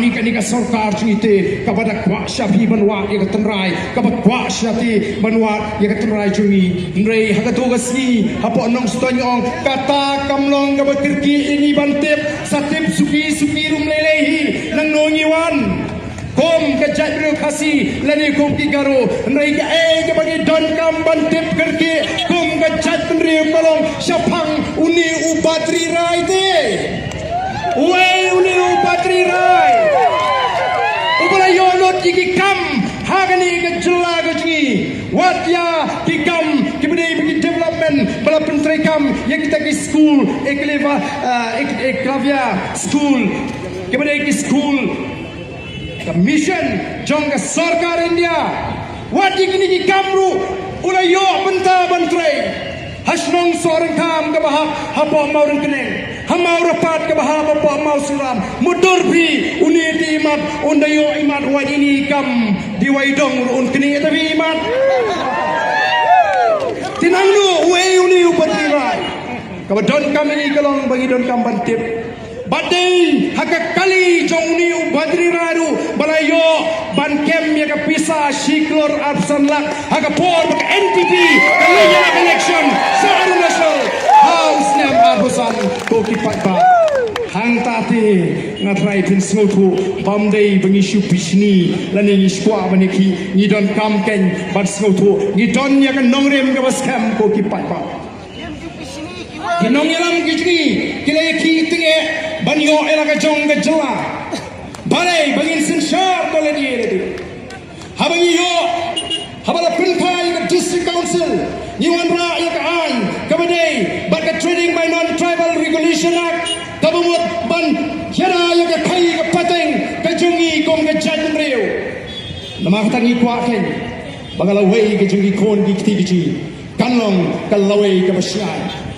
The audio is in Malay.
ni kanika sarkar jungite kepada kuasa pi banwa ya ketenrai kepada kuasa ti banwa ya ketenrai jungi ndrei hakatugas ni hapo nong stonyong kata kamlong kepada kirki ini bantip satip suki rum lelehi nang nongiwan kom kejat birokrasi lani kom kigaro ndrei ka bagi don kam bantip kirki kom kejat ndrei kolong syapang uni ubatri rai te Wei uni upatri rai. Upala yonot iki kam hagani ke jela ke jingi. Watya ki kam ki beri bagi development bala pentrai kam yang kita ke school ekleva eklavia school ki beri ki school mission jong ke sarkar India. Watya kini ki kamru ula yo benta bentrai. Hasnong seorang kam ke bahap hapa mau rengkeneng. Hamau rapat ke bahap hapa mau suram. Mudur bi uniti imat undayo imat wa ini kam diwaidong un kening tapi imat. Tinangnu we uni upatirai. Kabadon kam ini kalong bagi don kam bantip. Badai haka kali jong uni ubadri radu balayo ban kem ya ka pisa shiklor absan lak haka por bak NTP kalinya election sa national house nam abusan ko kipat ba hang tati ngatrai tin smotu pamdei bangishu pisni laning iskwa baniki ni don kam ken ban smotu ni don ya kan nongrem ka baskam ko kipat ba kinong yalam gijni kilay ki tinge banyo elaga jong ga jela balai bangin sinshar tole die habangi yo habala pinkai ga district council ni wanra ya ka an kabadai barka trading by non tribal regulation act tabumut ban yara ya ka kai ga pateng ka jungi kom ga jadun reu nama tangi kwa ken bagala wei ga jungi kon gi kiti gi kanlong kalawei ga basyai